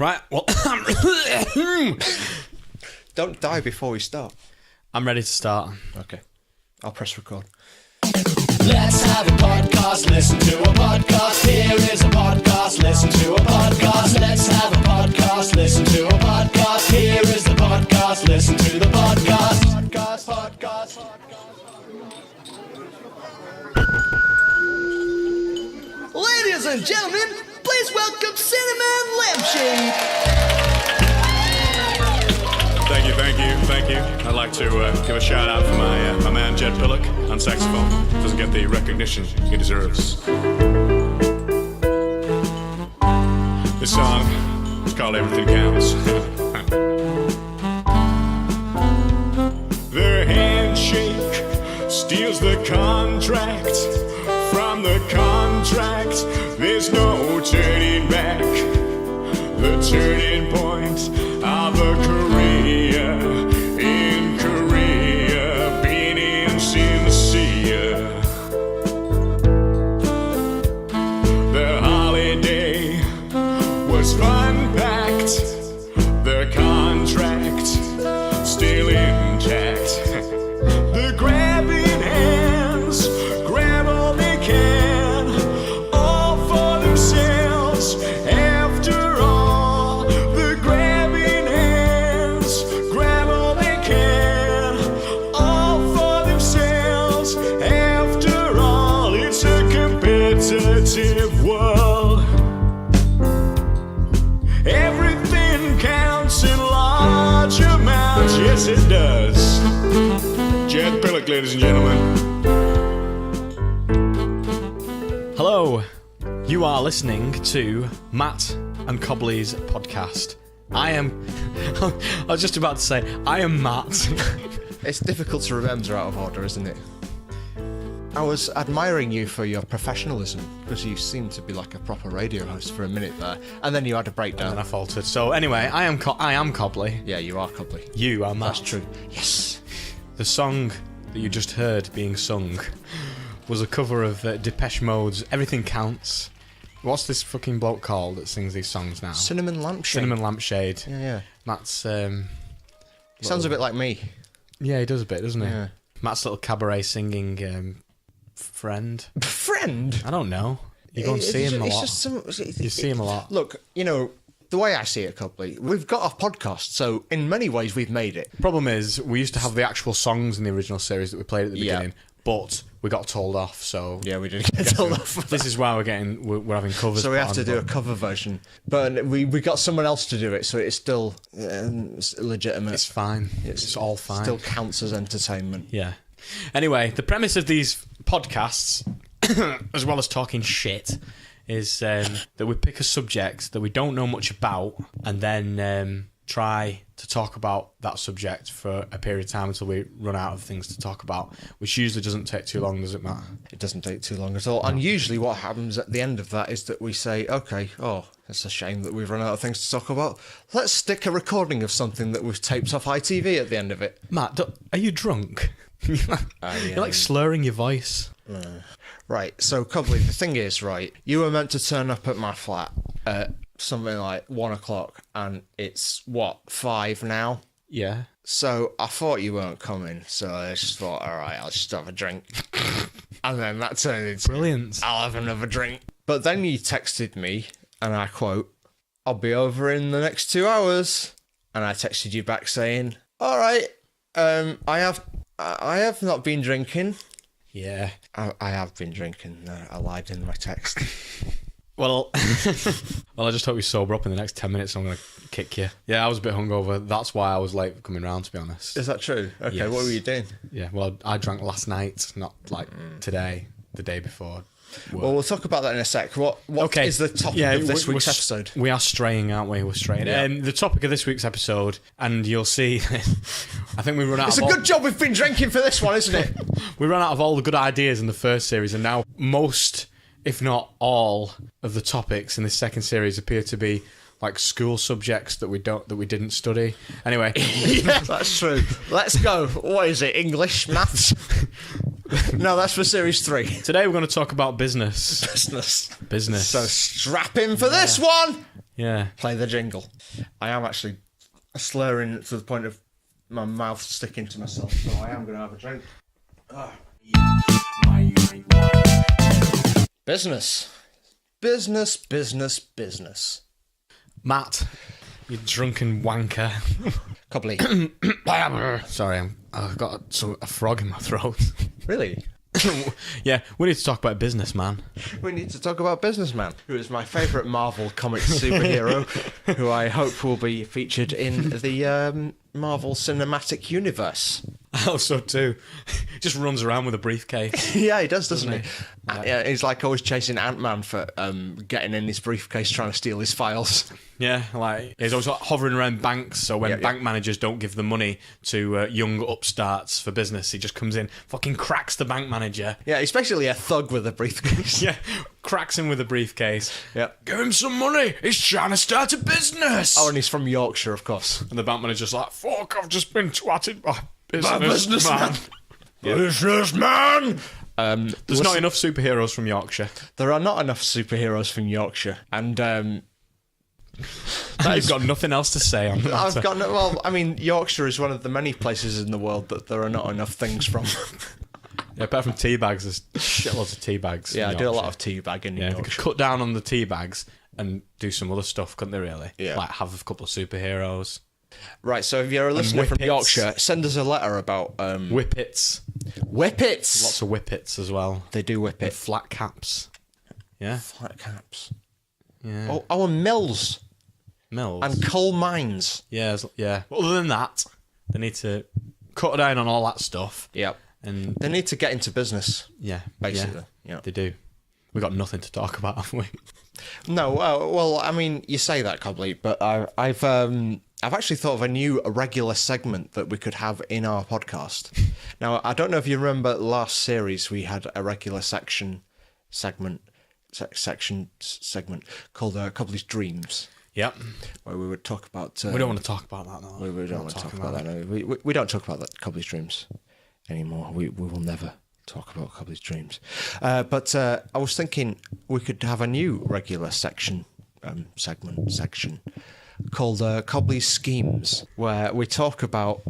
Right, well... Don't die before we start. I'm ready to start. Okay. I'll press record. Let's have a podcast, listen to a podcast. Here is a podcast, listen to a podcast. Let's have a podcast, listen to a podcast. Here is the podcast, listen to the podcast. Podcast. Ladies and gentlemen, please welcome Cinnamon Lampshade. Thank you. I'd like to give a shout out for my man Jed Pillock on saxophone. Doesn't get the recognition he deserves. This song is called Everything Counts. Their handshake steals the contract. From the contract, there's no turning back. The turning point of a career in Korea begins in the sea. The holiday was fun-packed. The contract still intact. The grabbing hands grab all they can, all for themselves. After all, the grabbing hands grab all they can, all for themselves. After all, it's a competitive world. Everything counts in large amounts. Yes, it does. Jed Pillock, ladies and gentlemen. Hello, you are listening to Matt and Cobley's podcast. I was just about to say, I am Matt. It's difficult to remember out of order, isn't it? I was admiring you for your professionalism, because you seemed to be like a proper radio host for a minute there, and then you had a breakdown. And I faltered. So anyway, I am Cobley. Yeah, you are Cobley. You are Matt. That's true. Yes. The song that you just heard being sung was a cover of Depeche Mode's Everything Counts. What's this fucking bloke called that sings these songs now? Cinnamon Lampshade. Cinnamon Lampshade. Yeah. Matt's... Sounds a bit like me. Yeah, he does a bit, doesn't he? Yeah. Matt's little cabaret singing friend. Friend? I don't know. You go and see him a lot. You see him a lot. Look, you know, the way I see it, Cobley, we've got a podcast, so in many ways we've made it. Problem is, we used to have the actual songs in the original series that we played at the beginning, but we got told off, so... Yeah, we did get told off. This is why we're having covers. So we have to do a cover version. But we got someone else to do it, so it's still legitimate. It's fine. It's all fine. Still counts as entertainment. Yeah. Anyway, the premise of these podcasts, as well as talking shit, is that we pick a subject that we don't know much about and then try to talk about that subject for a period of time until we run out of things to talk about, which usually doesn't take too long, does it, Matt? It doesn't take too long at all. And usually what happens at the end of that is that we say, okay, it's a shame that we've run out of things to talk about. Let's stick a recording of something that we've taped off ITV at the end of it. Matt, are you drunk? You're like slurring your voice. Right, so Cobley, the thing is, right, you were meant to turn up at my flat at something like 1 o'clock, and it's, 5 now? Yeah. So I thought you weren't coming, so I just thought, all right, I'll just have a drink. And then that turned into, brilliant. I'll have another drink. But then you texted me, and I quote, I'll be over in the next 2 hours. And I texted you back saying, all right, I have not been drinking. Yeah. I have been drinking. I lied in my text. Well, I just hope you sober up in the next 10 minutes. I'm going to kick you. Yeah, I was a bit hungover. That's why I was late coming round, to be honest. Is that true? Okay, Yes. What were you doing? Yeah, well, I drank last night, not like today, the day before. Well, we'll talk about that in a sec. What is the topic of this week's episode? We are straying, aren't we? We're straying. Yeah. The topic of this week's episode, and you'll see, I think we run out It's of... a good job we've been drinking for this one, isn't it? We ran out of all the good ideas in the first series, and now most, if not all, of the topics in this second series appear to be like school subjects that we didn't study. Anyway. Yeah, that's true. Let's go. What is it? English, maths? No, that's for series 3. Today we're going to talk about business. Business. So strap in for this one. Yeah. Play the jingle. I am actually slurring to the point of my mouth sticking to myself, so I am going to have a drink. Business. Business. Matt, you drunken wanker. Cobley. Sorry, I've got a frog in my throat. Really? Yeah, we need to talk about business, man. We need to talk about Businessman, who is my favourite Marvel comics superhero, who I hope will be featured in the Marvel Cinematic Universe. Also, too, just runs around with a briefcase. Yeah, he does, doesn't he? Yeah. He's like always chasing Ant-Man for getting in his briefcase, trying to steal his files. Yeah, like he's always like hovering around banks, so when bank managers don't give the money to young upstarts for business, he just comes in, fucking cracks the bank manager. Yeah, he's basically a thug with a briefcase. Yeah, cracks him with a briefcase. Yeah. Give him some money, he's trying to start a business. Oh, and he's from Yorkshire, of course. And the bank manager's like, fuck, I've just been twatted by businessman. Businessman! There's not enough superheroes from Yorkshire. There are not enough superheroes from Yorkshire, and You've got nothing else to say on that. I've got no. Well, I mean, Yorkshire is one of the many places in the world that there are not enough things from. Yeah, apart from tea bags, there's shitloads of tea bags. Yeah, I in do a lot Yorkshire. of teabagging in Yeah, they could Yorkshire. cut down on the tea bags and do some other stuff, couldn't they? Really? Yeah. Like have a couple of superheroes. Right, so if you're a listener from whippets. Yorkshire, send us a letter about Whippets, whippets. lots of whippets as well. They do whip And it. flat caps. Yeah, Flat caps. yeah. Oh, our mills Mills. and coal mines. Yeah, yeah. But other than that, they need to cut down on all that stuff. Yep. And They need to get into business. yeah, Basically, yeah, yeah. they do. We've got nothing to talk about, have we? No, well, I mean, you say that, Cobley, but I've actually thought of a new regular segment that we could have in our podcast. Now, I don't know if you remember last series we had a regular segment called Cobley's Dreams, Yep. where we would talk about. We don't want to talk about that now. We don't want to talk about that. No. We don't talk about that Cobley's Dreams anymore. We will never talk about Cobley's Dreams. But I was thinking we could have a new regular section called Cobley's Schemes, where we talk about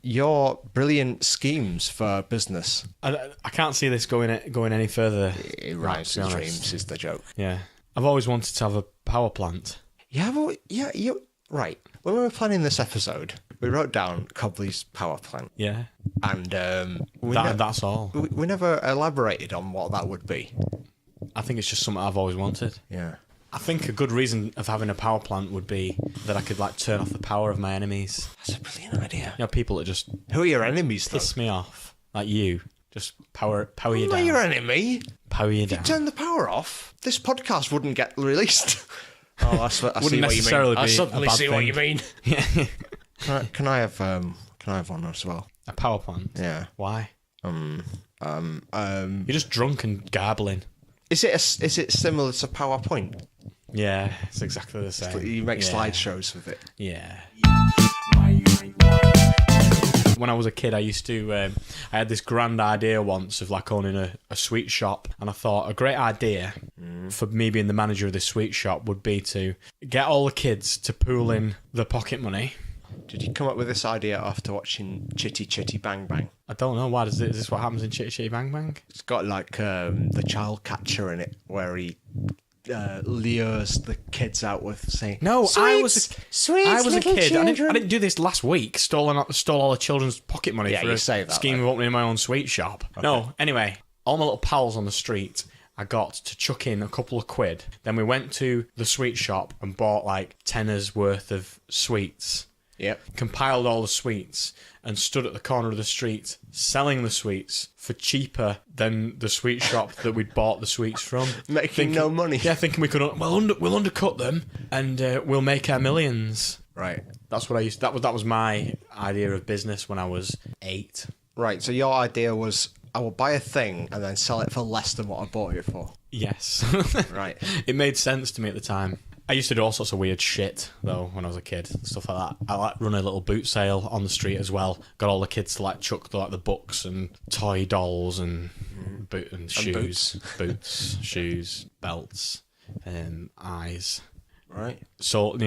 your brilliant schemes for business. I can't see this going any further. It right, rhymes to be with honest. dreams is the joke. Yeah. I've always wanted to have a power plant. Yeah, well, yeah, you right. When we were planning this episode, we wrote down Cobley's power plant, Yeah. and That's all. we never elaborated on what that would be. I think it's just something I've always wanted. Yeah. I think a good reason of having a power plant would be that I could like turn off the power of my enemies. That's a brilliant idea. You know, people that just Who are your enemies, though? piss me off, like you, just power you I'm not down. your enemy. Power you If you down. turn the power off, this podcast wouldn't get released. Oh, I see what you necessarily mean. I be suddenly a bad see what thing. you mean. Yeah. Can I have one as well? A power plant. Yeah. Why? You're just drunk and garbling. Is it similar to PowerPoint? Yeah, it's exactly the same. You make Yeah. slideshows with it. Yeah. When I was a kid, I used to. I had this grand idea once of like owning a sweet shop, and I thought a great idea for me being the manager of this sweet shop would be to get all the kids to pool in the pocket money. Did you come up with this idea after watching Chitty Chitty Bang Bang? I don't know why. Is this what happens in Chitty Chitty Bang Bang? It's got like the child catcher in it, where he lures the kids out with saying, No, I was a little kid. I children." didn't do this last week. Stole all the children's pocket money Yeah, for you a say that, scheme like- of opening my own sweet shop. No, anyway, all my little pals on the street, I got to chuck in a couple of quid. Then we went to the sweet shop and bought like tenner's worth of sweets. Yep. Compiled all the sweets and stood at the corner of the street selling the sweets for cheaper than the sweet shop that we'd bought the sweets from. Making no money. Yeah, thinking we could. We'll undercut them and we'll make our millions. Right. That's what I used. That was my idea of business when I was 8. Right. So your idea was, I will buy a thing and then sell it for less than what I bought it for. Yes. Right. It made sense to me at the time. I used to do all sorts of weird shit though when I was a kid, stuff like that. I like run a little boot sale on the street as well. Got all the kids to like chuck the books and toy dolls and shoes, boots, shoes, belts, eyes, Right. sold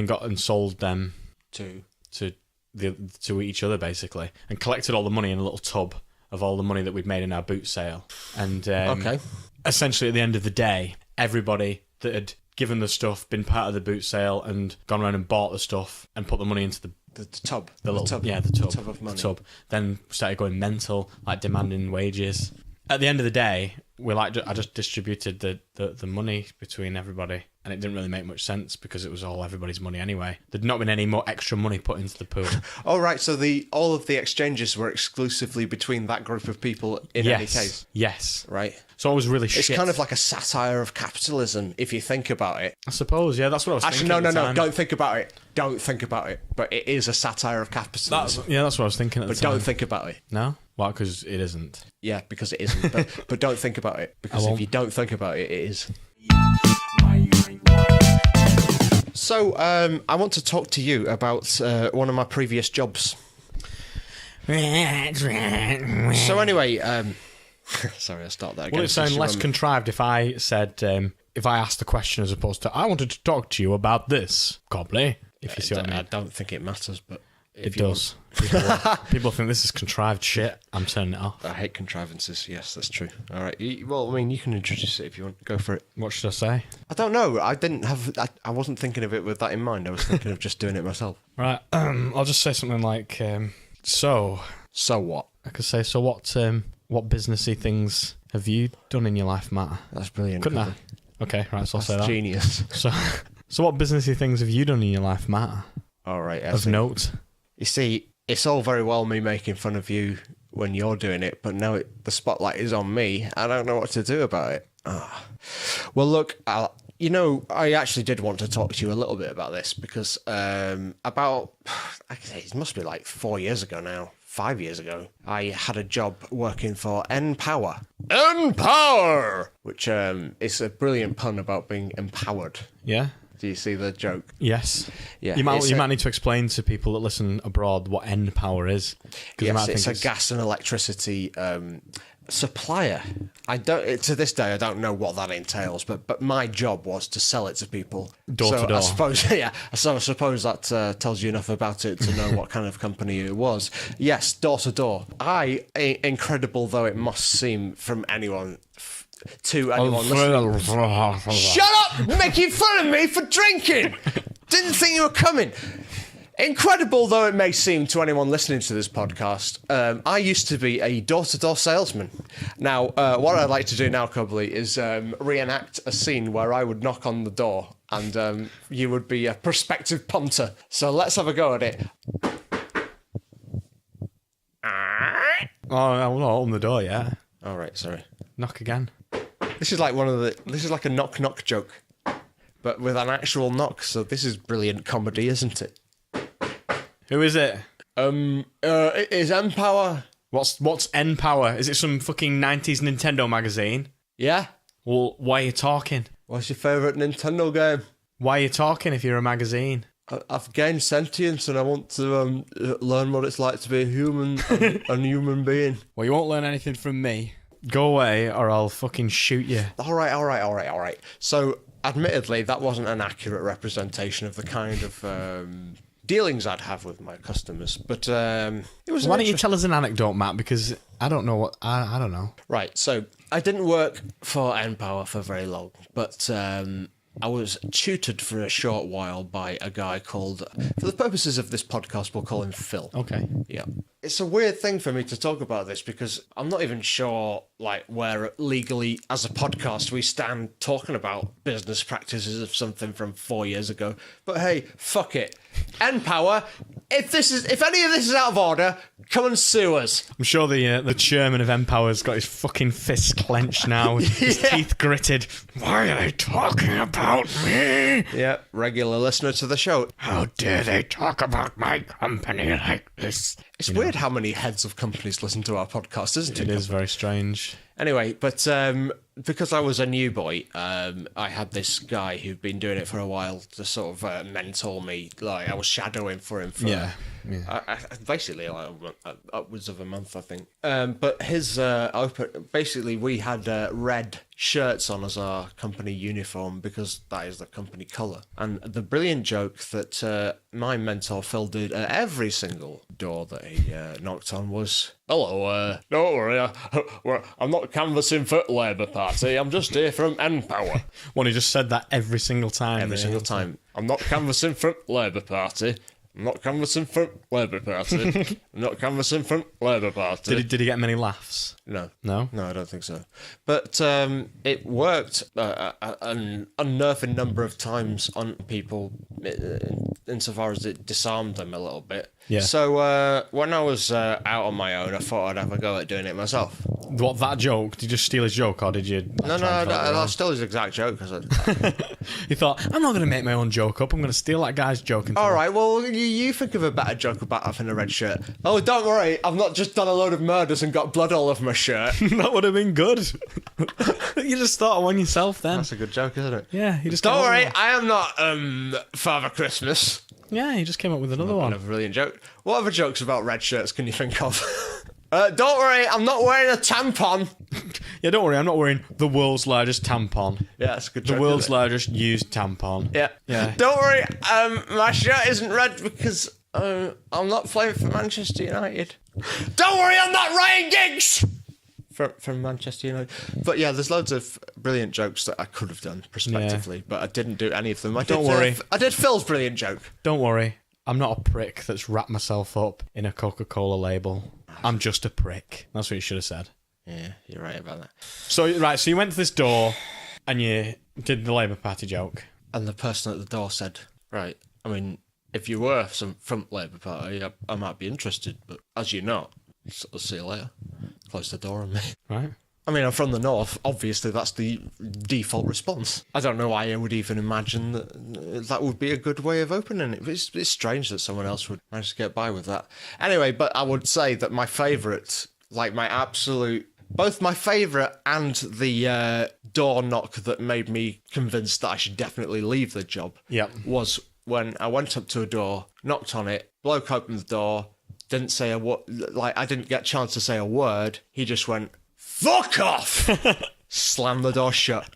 them Two. to each other basically, and collected all the money in a little tub of all the money that we'd made in our boot sale. And Okay. essentially at the end of the day, everybody that had given the stuff, been part of the boot sale, and gone around and bought the stuff and put the money into The tub. the little tub. yeah, the tub. The tub of money. The tub. Then started going mental, like demanding wages. At the end of the day, I just distributed the money between everybody, and it didn't really make much sense because it was all everybody's money anyway. There'd not been any more extra money put into the pool. Oh, right. So all of the exchanges were exclusively between that group of people in any case. Yes. Right. So I was really It's shit. kind of like a satire of capitalism, if you think about it. I suppose, yeah, that's what I was Actually, thinking. no. Don't think about it. Don't think about it. But it is a satire of capitalism. That's what I was thinking at the But time. don't think about it. No? Why? Because it isn't. Yeah, because it isn't. But don't think about it. Because if won't. you don't think about it, it is. So, I want to talk to you about one of my previous jobs. So anyway, sorry, I'll start that again. Will it sound less contrived if I said, if I asked the question as opposed to, I wanted to talk to you about this, Cobley, if you see what I mean? I don't think it matters, but It does. People think this is contrived shit. I'm turning it off. I hate contrivances. Yes, that's true. All right. Well, I mean, you can introduce it if you want. Go for it. What should I say? I don't know. I wasn't thinking of it with that in mind. I was thinking of just doing it myself. Right. I'll just say something like, so what? I could say, so what businessy things have you done in your life, Matt? That's brilliant. Couldn't I? Cobley. Okay, right, so I'll say That's that. genius. So what businessy things have you done in your life, Matt? All right. Of note? You see, it's all very well me making fun of you when you're doing it, but now the spotlight is on me. I don't know what to do about it. Well, look, I actually did want to talk to you a little bit about this because it must be like 4 years ago now, 5 years ago, I had a job working for N-Power. N-Power! Which is a brilliant pun about being empowered. Yeah? Do you see the joke? Yes. Yeah, You it's might need to explain to people that listen abroad what N-Power is. Yes, it's a gas and electricity supplier. To this day I don't know what that entails, but my job was to sell it to people Door to door. I suppose I suppose that tells you enough about it to know what kind of company it was. Yes, door to door. Incredible though it must seem from anyone listening. Shut up! Making fun of me for drinking. Didn't think you were coming. Incredible though it may seem to anyone listening to this podcast, I used to be a door-to-door salesman. Now, what I'd like to do now, Cobley, is reenact a scene where I would knock on the door and you would be a prospective punter. So let's have a go at it. Oh, I'm not open the door yet. All right, sorry. Knock again. This is like a knock-knock joke, but with an actual knock. So this is brilliant comedy, isn't it? Who is it? It is N-Power. What's N-Power? Is it some fucking 90s Nintendo magazine? Yeah? Well, why are you talking? What's your favourite Nintendo game? Why are you talking if you're a magazine? I've gained sentience and I want to learn what it's like to be a human human being. Well, you won't learn anything from me. Go away or I'll fucking shoot you. All right. So, admittedly, that wasn't an accurate representation of the kind of dealings I'd have with my customers, but it was. Why don't you tell us an anecdote, Matt? Because I don't know what I don't know. Right. So I didn't work for N-Power for very long, but I was tutored for a short while by a guy called, for the purposes of this podcast, we'll call him Phil. Okay. Yeah. It's a weird thing for me to talk about this because I'm not even sure, where legally, as a podcast, we stand talking about business practices of something from 4 years ago. But hey, fuck it. N-Power, if any of this is out of order, come and sue us. I'm sure the chairman of N-Power's got his fucking fists clenched now, his teeth gritted. Why are they talking about me? Yeah, regular listener to the show. How dare they talk about my company like this? It's weird how many heads of companies listen to our podcast, isn't it? It is very strange. Anyway, but because I was a new boy, I had this guy who'd been doing it for a while to sort of mentor me. Like I was shadowing for him for Basically, like upwards of a month, I think. But his basically, we had red shirts on as our company uniform because that is the company colour. And the brilliant joke that my mentor Phil did at every single door that he knocked on was, "Hello, don't worry, I'm not canvassing for Labour Party, I'm just here from N-Power." Well, he just said that every single time. Every single time. "I'm not canvassing for Labour Party. I'm not canvassing for Labour Party. I'm not canvassing for Labour Party." Did he get many laughs? No. No? No, I don't think so. But it worked an unnerving number of times on people insofar as it disarmed them a little bit. Yeah. So when I was out on my own, I thought I'd have a go at doing it myself. What, that joke? Did you just steal his joke, or did you... No, that's still his exact joke. He thought, I'm not going to make my own joke up, I'm going to steal that guy's joke. All right, well, you think of a better joke about having a red shirt. "Oh, don't worry, I've not just done a load of murders and got blood all over my shirt." That would have been good. You just thought of one yourself then. That's a good joke, isn't it? Yeah, you just "Don't worry, I am not Father Christmas." Yeah, he just came up with another one. A brilliant joke. What other jokes about red shirts can you think of? "Don't worry, I'm not wearing a tampon." Yeah, don't worry, I'm not wearing the world's largest tampon. Yeah, that's a good The joke. world's isn't it? largest used tampon. Yeah. Yeah. "Don't worry, my shirt isn't red because I'm not playing for Manchester United." "Don't worry, I'm not Ryan Giggs." From Manchester United. But yeah, there's loads of brilliant jokes that I could have done prospectively, but I didn't do any of them. Don't worry. I did Phil's brilliant joke. Don't worry, I'm not a prick that's wrapped myself up in a Coca-Cola label. I'm just a prick. That's what you should have said. Yeah, you're right about that. So you went to this door and you did the Labour Party joke. And the person at the door said, "Right, I mean, if you were from Labour Party, I might be interested, but as you're not, I'll see you later." Close the door on me. Right. I mean, I'm from the north. Obviously, that's the default response. I don't know why I would even imagine that would be a good way of opening it. It's strange that someone else would manage to get by with that. Anyway, but I would say that my favourite, like my absolute... Both my favourite and the door knock that made me convinced that I should definitely leave the job was when I went up to a door, knocked on it, bloke opened the door, didn't say a word, like I didn't get a chance to say a word. He just went, "Fuck off!" Slammed the door shut.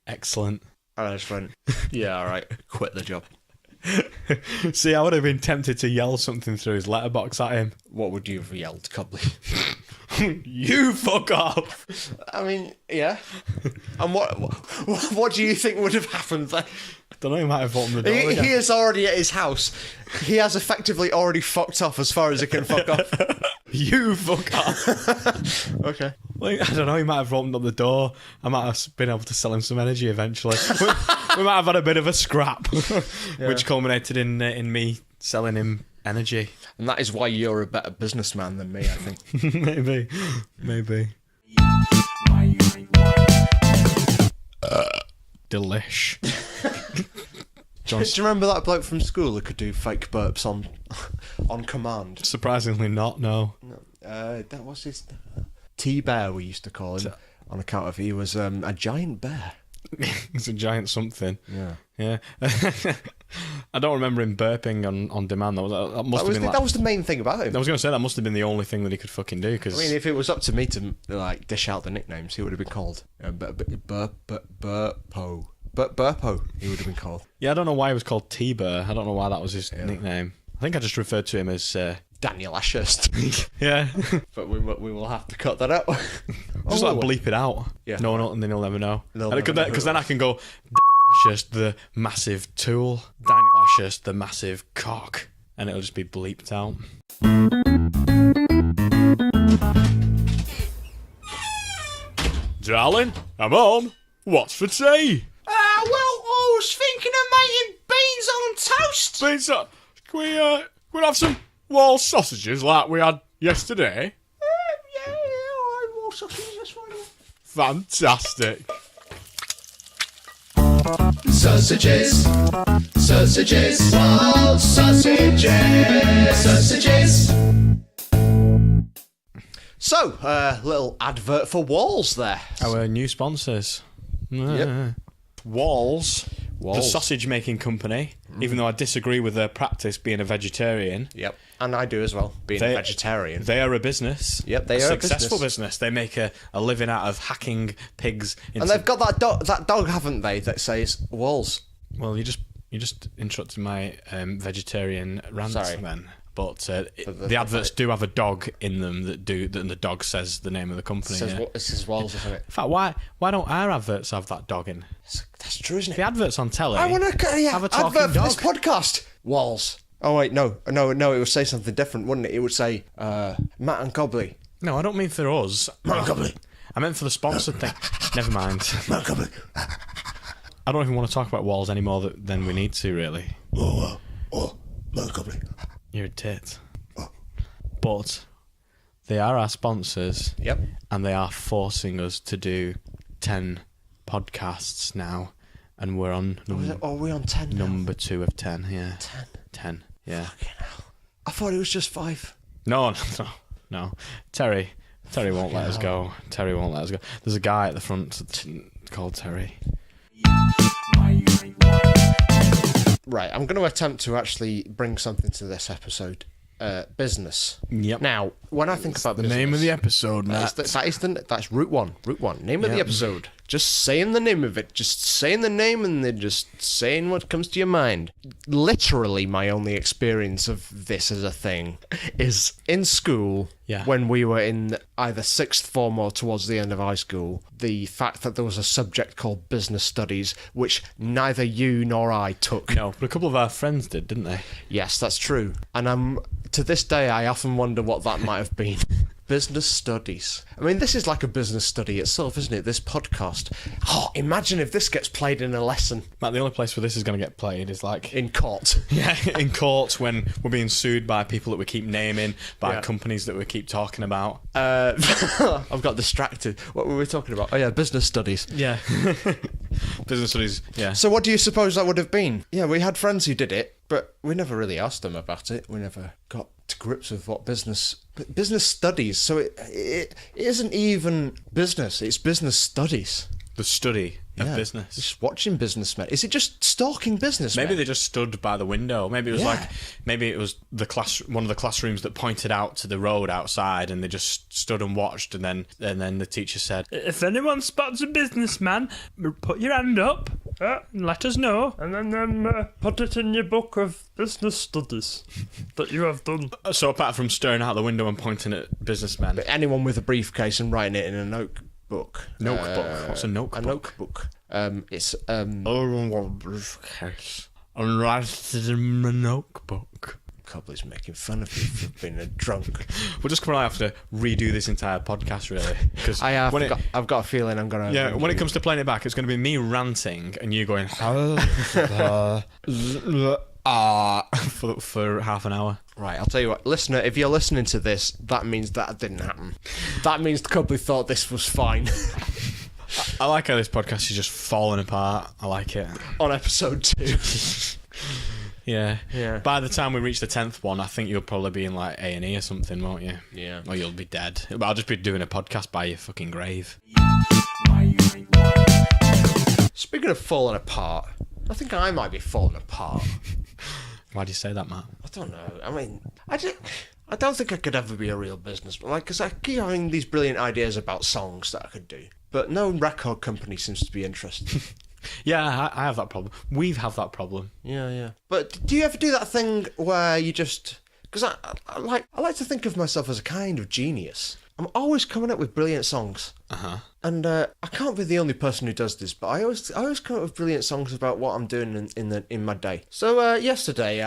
Excellent. And I just went, "Yeah, all right, quit the job." See, I would have been tempted to yell something through his letterbox at him. What would you have yelled, Cobley? You fuck off! I mean, yeah. And what do you think would have happened then? I don't know, he might have opened the door He again. is already at his house. He has effectively already fucked off as far as he can fuck off. You fuck off! Okay. Like, I don't know, he might have opened up the door. I might have been able to sell him some energy eventually. we might have had a bit of a scrap, which culminated in me selling him energy. And that is why you're a better businessman than me, I think. Maybe. Delish. Do you remember that bloke from school who could do fake burps on command? Surprisingly not, no. That was his T-Bear, we used to call him, on account of he was a giant bear. He's a giant something. Yeah. I don't remember him burping on demand. That was the main thing about him. I was going to say that must have been the only thing that he could fucking do. Cause... I mean, if it was up to me to like dish out the nicknames, he would have been called Burpo. Burpo, he would have been called. Yeah, I don't know why he was called T-Bear. I don't know why that was his nickname. I think I just referred to him as Daniel Ashurst. Yeah. But we will have to cut that out. Just like bleep it out. Yeah. No one, and then he'll never know. Because then I can go, Ashurst, the massive tool. Daniel Ashurst, the massive cock. And it'll just be bleeped out. Darling, I'm on. What's for tea? I was thinking of making beans on toast. Beans on... Can we have some wall sausages like we had yesterday? Yeah, all right, wall sausages, that's fine. Fantastic. Sausages, sausages, wall sausages, sausages. So, little advert for Walls there. Our new sponsors. Yep. Walls. Walls. the sausage making company, even though I disagree with their practice being a vegetarian. Yep, and I do as well, being a vegetarian. They are a business. Yep, they are a successful business. They make a living out of hacking pigs. And they've got that dog, haven't they, that says walls. Well, you just interrupted my vegetarian rant then. But the adverts do have a dog in them and the dog says the name of the company. It says walls, isn't it? In fact, why don't our adverts have that dog in? That's true, isn't it? The adverts on telly. I want to have a talking advert dog. for this podcast. Walls. Oh wait, no. It would say something different, wouldn't it? It would say Matt and Cobley. No, I don't mean for us. Matt and Cobley. I meant for the sponsored thing. Never mind. Matt and Cobley. I don't even want to talk about walls any more than we need to, really. Matt and Cobley. You're a tit. But they are our sponsors. Yep. And they are forcing us to do 10 podcasts now. And we're on Are we on 10 now? number 2 of 10, yeah. 10. 10, yeah. Fucking hell. I thought it was just 5. No. Terry won't let us go. Terry won't let us go. There's a guy at the front called Terry. Right, I'm going to attempt to actually bring something to this episode. Business. Yep. Now, when I think about The business, name of the episode, Matt. that's route one. Route 1. Name of the Yep. episode. Just saying the name of it. Just saying the name and then just saying what comes to your mind. Literally, my only experience of this as a thing is in school. Yeah. When we were in either sixth form or towards the end of high school, the fact that there was a subject called business studies, which neither you nor I took. No, but a couple of our friends did, didn't they? Yes, that's true. And to this day, I often wonder what that might have been. Business studies. I mean, this is like a business study itself, isn't it? This podcast. Oh, imagine if this gets played in a lesson. Matt, the only place where this is going to get played is like... In court. Yeah, in court when we're being sued by people that we keep naming, by companies that we keep talking about. I've got distracted. What were we talking about? Oh, yeah, business studies. Yeah. Business studies, yeah. So what do you suppose that would have been? Yeah, we had friends who did it, but we never really asked them about it. We never got to grips with what business studies. So it isn't even business. It's business studies. The study of business. Just watching businessmen. Is it just stalking businessmen? Maybe they just stood by the window. Maybe it was maybe it was one of the classrooms that pointed out to the road outside, and they just stood and watched. And then the teacher said, "If anyone spots a businessman, put your hand up, let us know, and then put it in your book of business studies that you have done." So apart from staring out the window and pointing at businessmen, But anyone with a briefcase and writing it in a notebook. What's a notebook? A notebook. It's briefcase. And write it in a notebook. Cobley's making fun of me for being a drunk. We're just going to have to redo this entire podcast, really. Because I've got a feeling I'm going to... Yeah, when it comes to playing it back, it's going to be me ranting and you going... for half an hour. Right, I'll tell you what, listener, if you're listening to this, that means that didn't happen. That means Cobley thought this was fine. I like how this podcast is just falling apart. I like it. On episode 2. Yeah. Yeah. By the time we reach the 10th one, I think you'll probably be in like A&E or something, won't you? Yeah. Or you'll be dead. But I'll just be doing a podcast by your fucking grave. Speaking of falling apart, I think I might be falling apart. Why do you say that, Matt? I don't know. I mean, I don't think I could ever be a real businessman. Like, because I keep having these brilliant ideas about songs that I could do, but no record company seems to be interested. Yeah, I have that problem. We have that problem. Yeah. But do you ever do that thing where you just... Because I like to think of myself as a kind of genius. I'm always coming up with brilliant songs. Uh-huh. And I can't be the only person who does this, but I always come up with brilliant songs about what I'm doing in my day. So yesterday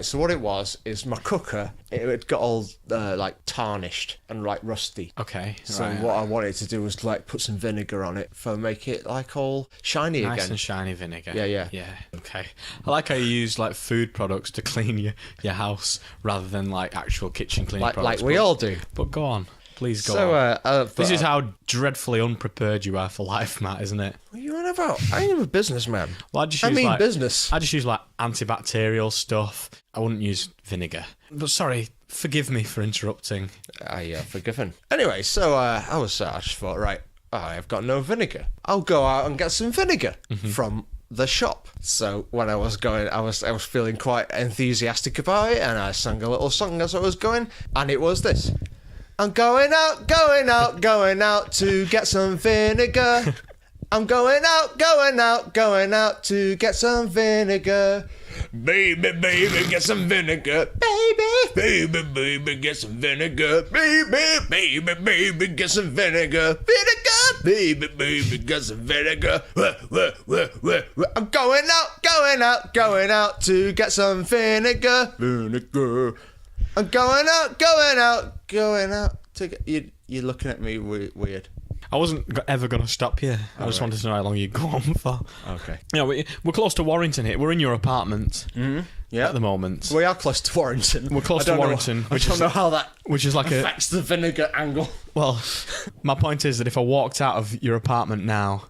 so what it was is my cooker, it got all like tarnished and like rusty. Okay. So right. what I wanted to do was like put some vinegar on it for make it like all shiny Nice again. and shiny vinegar. Yeah. Okay. I like how you use like food products to clean your house rather than like actual kitchen cleaning products. Like we all do. But go on. Please go on. So This is how dreadfully unprepared you are for life, Matt, isn't it? what are you on about? I am a businessman. Well, business. I just use like antibacterial stuff. I wouldn't use vinegar. But sorry, forgive me for interrupting. Forgiven. Anyway, so I just thought, right, I've got no vinegar. I'll go out and get some vinegar from the shop. So when I was going, I was feeling quite enthusiastic about it, and I sang a little song as I was going, and it was this. I'm going out to get some vinegar. I'm going out to get some vinegar. Baby, get some vinegar. Baby, get some vinegar. Baby, get some vinegar. Baby, get some vinegar. I'm going out to get some vinegar. I'm going out to get... You're looking at me weird. I wasn't ever going to stop you. I just wanted to know how long you'd go on for. Okay. Yeah, we're close to Warrington here. We're in your apartment Yeah. at the moment. We are close to Warrington. We're close to Warrington. I don't know how that which is like affects the vinegar angle. Well, my point is that if I walked out of your apartment now,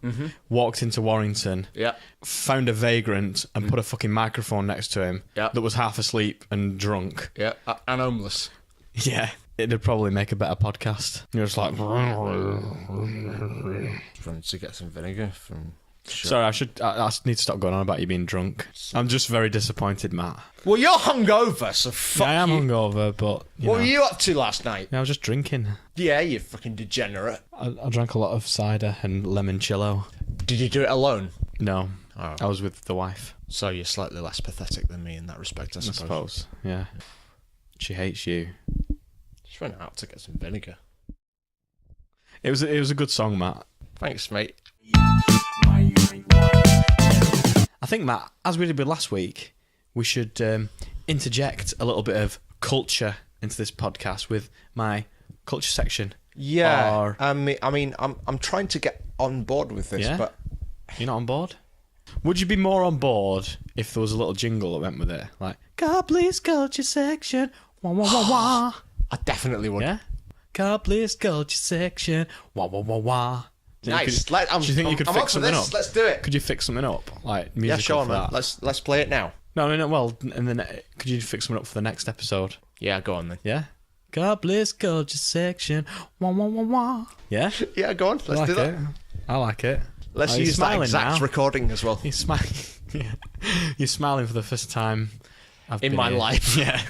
walked into Warrington, Yeah. found a vagrant and put a fucking microphone next to him that was half asleep and drunk, Yeah. And homeless. yeah, it'd probably make a better podcast. You're just like... Trying to get some vinegar from... Sorry, I need to stop going on about you being drunk. I'm just very disappointed, Matt. Well, you're hungover, so fuck I am you. hungover, but... What were you up to last night? I was just drinking. Yeah, you fucking degenerate. I drank a lot of cider and limoncello. Did you do it alone? No, Oh. I was with the wife. So you're slightly less pathetic than me in that respect, I I suppose. suppose, yeah. She hates you. Just went out to get some vinegar. It was a good song, Matt. Thanks, mate. I think, Matt, as we did with last week, we should interject a little bit of culture into this podcast with my culture section. Yeah. Or- I mean, I'm trying to get on board with this, Yeah? but You're not on board? Would you be more on board if there was a little jingle that went with it? Like, Cobley's culture section. Wah, wah, wah, wah. I definitely would. Yeah? Cobley's culture section. Wah, wah, wah, wah. Do you Nice. think do you think you could I'm fix up for something this. up? Let's do it. Could you fix something up? Like, musical Yeah, sure, for man. that? Let's play it now. No. Well, and then could you fix something up for the next episode? Yeah, go on then. Yeah? Cobley's culture section. Wah, wah, wah, wah. Yeah? Yeah, go on. Let's do that. I like it. Let's Oh, you're use that smiling exact now. recording as well. You're smiling. Yeah. You're smiling for the first time I've In been my here. life. Yeah.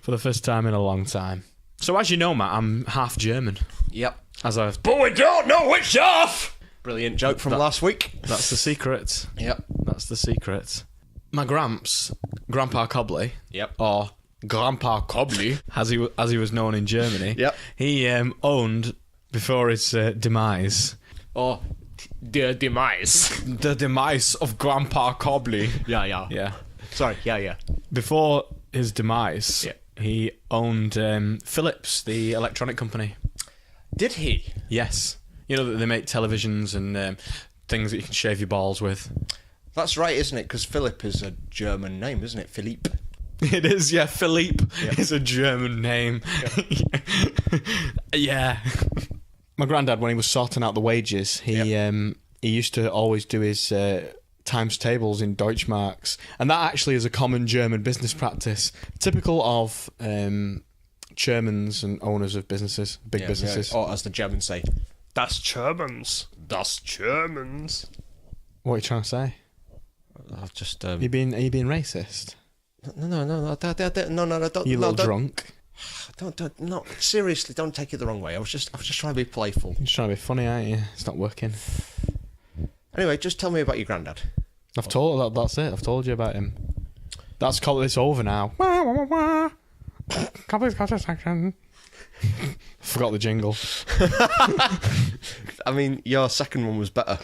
For the first time in a long time. So as you know, Matt, I'm half German. Yep. As I've... But we don't know which half. Brilliant joke from last week. That's the secret. Yep. That's the secret. My Grandpa Cobley, Yep. or Grandpa Cobley, as he was known in Germany. Yep. He owned, before his demise, Or the demise. the demise of Grandpa Cobley. Yeah. Yeah. Sorry. Yeah. Before his demise, Yeah. he owned Philips, the electronic company. Did he? Yes. You know that they make televisions and things that you can shave your balls with. That's right, isn't it? Because Philip is a German name, isn't it? Philippe. It is, yeah. Philippe is a German name. Yeah. My granddad, when he was sorting out the wages, he used to always do his times tables in Deutschmarks, and that actually is a common German business practice, typical of chairmans and owners of businesses, big businesses. Or as the Germans say, Das Germans. Das Germans. What are you trying to say? I've just Are you being racist? No, don't. You little drunk. Don't. No, seriously, don't take it the wrong way. I was just trying to be playful. You're just trying to be funny, aren't you? It's not working. Anyway, just tell me about your granddad. That's it. I've told you about him. That's called. It's over now. Wah, wah, wah, wah. Cobley's culture section. Forgot the jingle. I mean, your second one was better.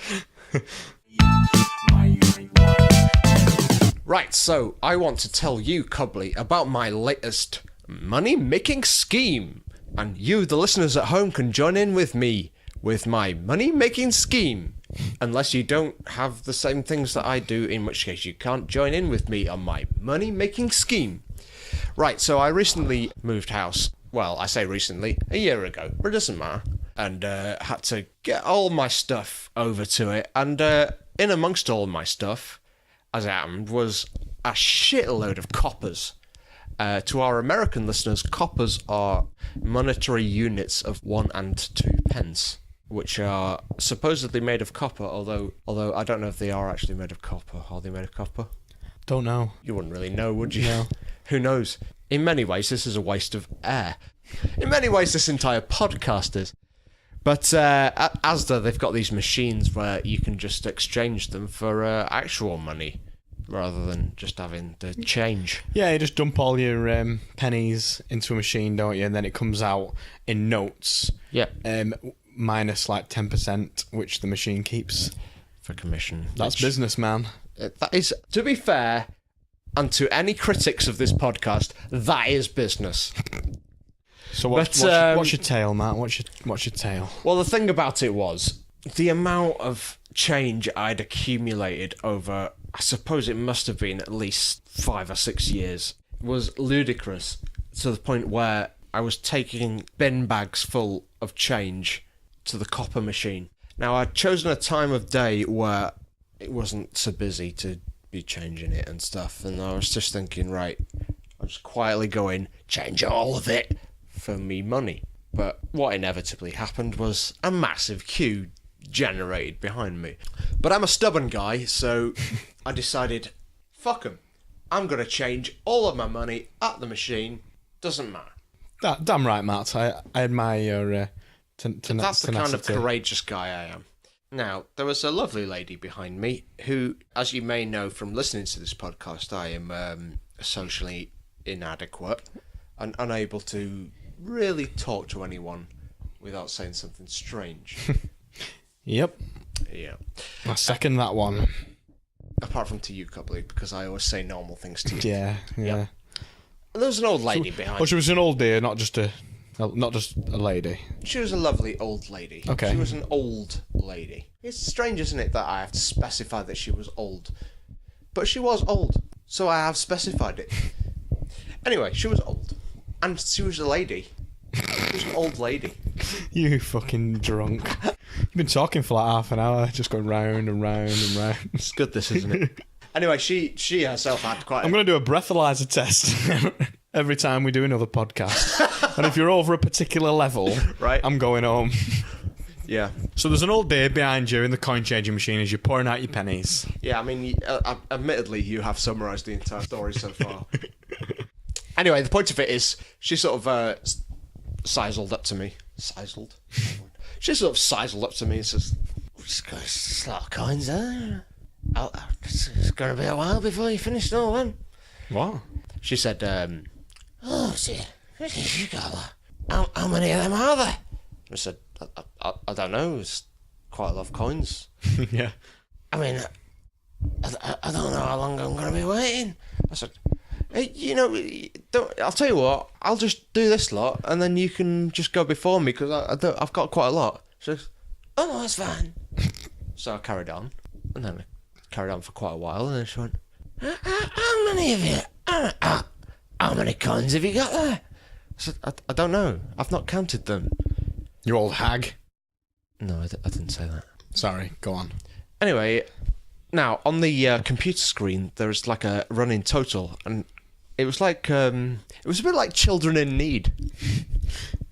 Right, so I want to tell you, Cobley, about my latest money-making scheme. And you, the listeners at home, can join in with me with my money-making scheme. Unless you don't have the same things that I do, in which case you can't join in with me on my money-making scheme. Right, so I recently moved house. Well, I say recently, a year ago, but it doesn't matter. And had to get all my stuff over to it. And in amongst all my stuff, as it happened, was a shitload of coppers. To our American listeners, coppers are monetary units of 1 and 2 pence. which are supposedly made of copper, although I don't know if they are actually made of copper. Are they made of copper? Don't know. You wouldn't really know, would you? No. Who knows? In many ways, this is a waste of air. In many ways, this entire podcast is. But at Asda, they've got these machines where you can just exchange them for actual money, rather than just having the change. Yeah, you just dump all your pennies into a machine, don't you? And then it comes out in notes. Yeah. Minus like 10%, which the machine keeps. For commission. That's business, man. That is, to be fair, and to any critics of this podcast, that is business. So what's your tale, Matt? What's your tale? Well, the thing about it was, the amount of change I'd accumulated over, I suppose it must have been at least 5 or 6 years, was ludicrous, to the point where I was taking bin bags full of change to the copper machine. Now, I'd chosen a time of day where it wasn't so busy to be changing it and stuff, and I was just thinking, right, I'll just quietly go in, change all of it for me money. But what inevitably happened was a massive queue generated behind me. But I'm a stubborn guy, so I decided, fuck 'em. I'm going to change all of my money at the machine. Doesn't matter. Damn right, Matt. I admire your tenacity. That's the kind of courageous guy I am. Now, there was a lovely lady behind me who, as you may know from listening to this podcast, I am socially inadequate and unable to really talk to anyone without saying something strange. Yep. Yeah. I second that one. Apart from to you, Cobley, because I always say normal things to you. Yeah. There was an old lady behind me. She was an old dear, not just a lady. She was a lovely old lady. Okay. She was an old lady. It's strange, isn't it, that I have to specify that she was old. But she was old, so I have specified it. Anyway, she was old. And she was a lady. She was an old lady. You fucking drunk. You've been talking for like half an hour, just going round and round and round. It's good, this, isn't it? Anyway, she herself had quite I'm going to do a breathalyzer test every time we do another podcast. And if you're over a particular level, right, I'm going home. Yeah. So there's an old dear behind you in the coin changing machine as you're pouring out your pennies. Yeah, I mean, admittedly, you have summarised the entire story so far. Anyway, the point of it is, she sort of sizzled up to me. Sizzled? She sort of sizzled up to me and says, "It's a lot of coins there. It's going to be a while before you finish it all, then." What? She said, "Oh, shit. You got how many of them are there?" I said, I don't know. It's quite a lot of coins. Yeah. I mean, I don't know how long I'm going to be waiting. I said, "Hey, I'll tell you what, I'll just do this lot, and then you can just go before me, because I've got quite a lot." She says, "Oh, no, that's fine." So I carried on, and then I carried on for quite a while, and then she went, how many of you, how many coins have you got there?" I said, I don't know, I've not counted them. You old hag. No, I didn't say that. Sorry, go on. Anyway, now, on the computer screen, there's like a running total, and it was like, it was a bit like Children in Need.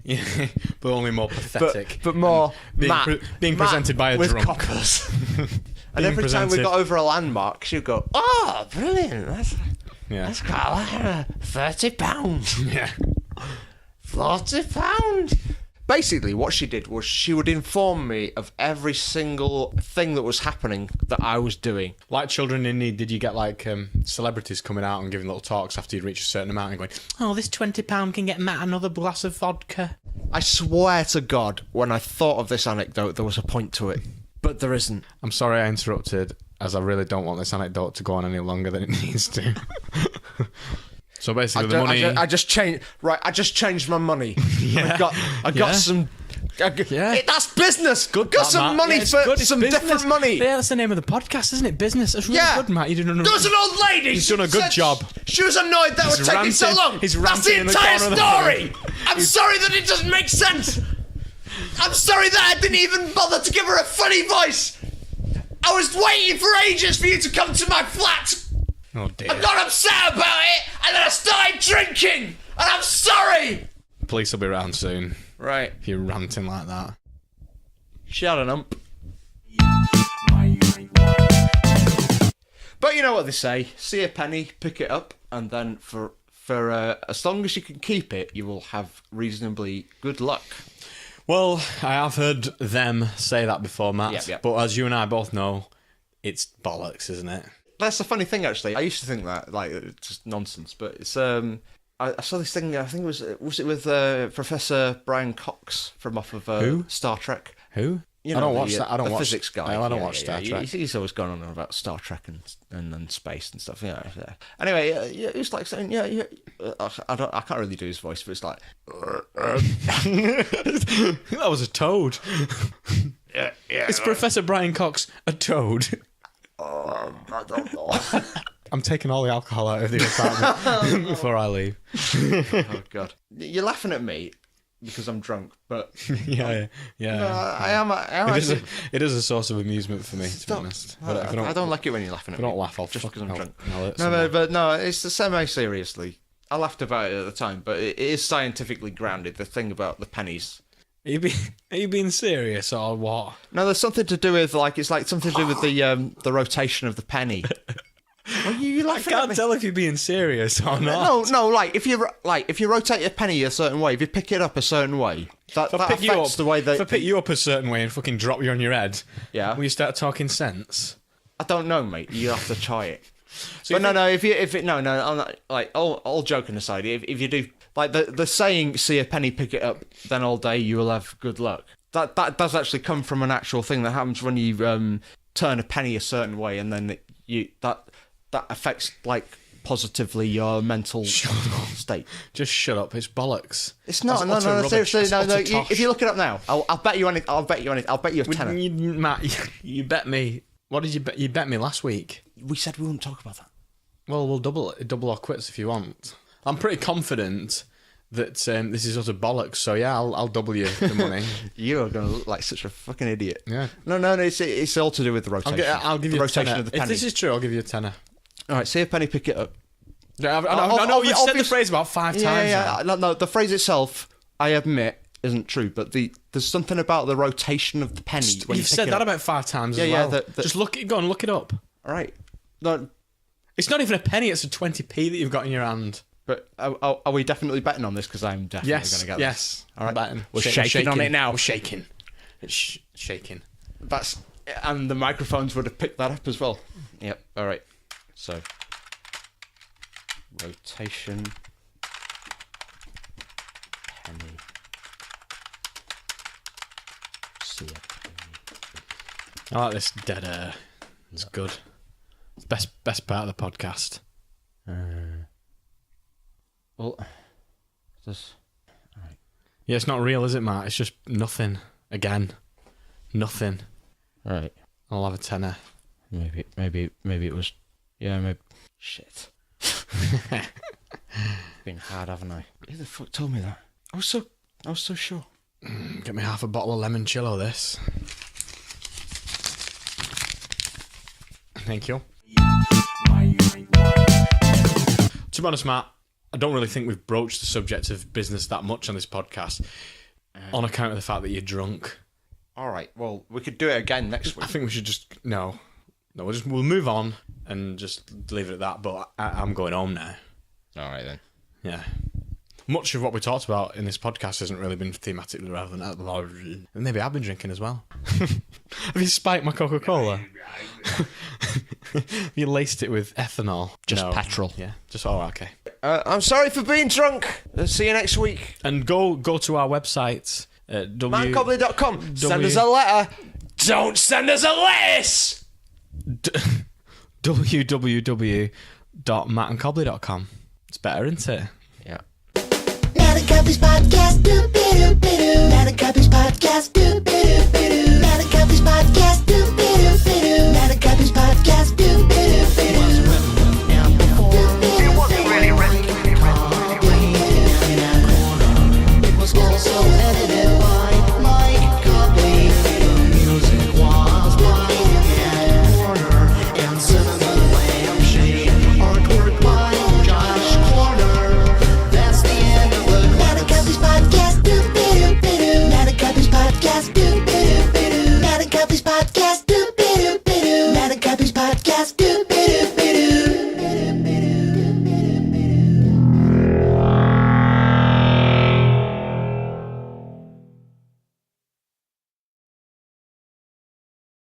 Yeah, but only more pathetic. But more being presented by a with drunk. coppers. And every time we got over a landmark, she'd go, "Oh, brilliant, that's quite a lot, £30. Yeah. £40. Basically, what she did was she would inform me of every single thing that was happening that I was doing. Like Children in Need, did you get like celebrities coming out and giving little talks after you'd reached a certain amount and going, "Oh, this £20 can get Matt another glass of vodka"? I swear to God, when I thought of this anecdote, there was a point to it. But there isn't. I'm sorry I interrupted, as I really don't want this anecdote to go on any longer than it needs to. So basically, the money. I just changed. Right, I just changed my money. Yeah. I got some. Yeah. That's business. Good. Got some Matt. money for some different money. Yeah, that's the name of the podcast, isn't it? Business. That's really good, Matt. There was an old lady. He's done a good job. She was annoyed that was taking so long. He's That's the ranting in the entire corner of the story. I'm sorry that it doesn't make sense. I'm sorry that I didn't even bother to give her a funny voice. I was waiting for ages for you to come to my flat. Oh dear. I got upset about it, and then I started drinking, and I'm sorry. Police will be around soon. Right. If you're ranting like that. She had an ump. But you know what they say, see a penny, pick it up, and then for as long as you can keep it, you will have reasonably good luck. Well, I have heard them say that before, Matt. Yep. But as you and I both know, it's bollocks, isn't it? That's a funny thing, actually. I used to think that, like, it's just nonsense, but it's, I saw this thing, I think was it with Professor Brian Cox from off of Who? Star Trek. Who? You know, I don't watch that. I don't the watch physics guy. I don't watch Star Trek. He's always going on about Star Trek and space and stuff. Yeah. Anyway, it's like saying, I can't really do his voice, but it's like, That was a toad. yeah. Is Professor Brian Cox a toad? I don't know. I'm taking all the alcohol out of the apartment before I leave. Oh God, you're laughing at me because I'm drunk, but Yeah. I am. It is a source of amusement for me, to be honest. But I don't like it when you're laughing at If I me. don't laugh, I'll just because I'm drunk. I'll hurt No, someone. but no, it's semi-seriously. I laughed about it at the time, but it is scientifically grounded. The thing about the pennies. Are you being serious or what? No, there's something to do with it's like something to do with the rotation of the penny. Well, you I laughing at can't me? tell if you're being serious or not. No, like if you rotate a penny a certain way, if you pick it up a certain way, that affects the way that. If I pick you up a certain way and fucking drop you on your head, Yeah. will you start talking sense? I don't know, mate. You have to try it. So But no, I'm not, like all joking aside, if you do like the saying, see a penny, pick it up, then all day you will have good luck. That does actually come from an actual thing that happens when you turn a penny a certain way, and then that affects like positively your mental state. Just shut up. It's bollocks. It's not. That's utter No. rubbish. Seriously, That's no. utter tosh. If you look it up now, I'll bet you anything. I'll bet you a tenner. Matt, you bet me. What did you bet? You bet me last week. We said we wouldn't talk about that. Well, we'll double or quits if you want. I'm pretty confident that this is utter bollocks. So yeah, I'll double you the money. You are going to look like such a fucking idiot. Yeah. No. It's all to do with the rotation. I'll give you the a rotation tenner. of the If penny. this is true, I'll give you a tenner. All right, see a penny, pick it up. I know you've said the phrase about 5 times. Yeah. now. No, the phrase itself, I admit, isn't true. But there's something about the rotation of the penny. When You've you pick said it that up. about 5 times Yeah, as yeah, well. the- Just go and look it up. All right. No, It's not even a penny, it's a 20p that you've got in your hand. but are we definitely betting on this? Because I'm definitely going to get this. Yes. All right. Betting. We're shaking on it now. We're shaking. It's shaking. And the microphones would have picked that up as well. Yep. All right. So rotation penny. See a penny. I like this dead air. It's good. It's best part of the podcast. Well, this. Yeah, it's not real, is it, Matt? It's just nothing. Again. Nothing. All right. I'll have a tenner. Maybe it was. Yeah, maybe. Shit. Been hard, haven't I? Who the fuck told me that? I was so sure. Get me half a bottle of limoncello, this. Thank you. To be honest, Matt, I don't really think we've broached the subject of business that much on this podcast on account of the fact that you're drunk. All right. Well, we could do it again next I week. think we should just... No, we'll move on and just leave it at that, but I'm going home now. All right then. Yeah. Much of what we talked about in this podcast hasn't really been thematically relevant. Maybe I've been drinking as well. Have you spiked my Coca-Cola? Have you laced it with ethanol? Just No. petrol. Yeah, just all right, okay. I'm sorry for being drunk. See you next week. And go to our website. MattandCobley.com. Send us a letter. Don't send us a list. www.mattandcobley.com. It's better, isn't it? Yeah. Matt and Cobley's podcast, doo-be-doo-be-doo. Matt and Cobley's podcast, doo-be-doo-be-doo. Matt and Cobley's podcast, doo-be-doo-be-doo. Matt and Cobley's podcast.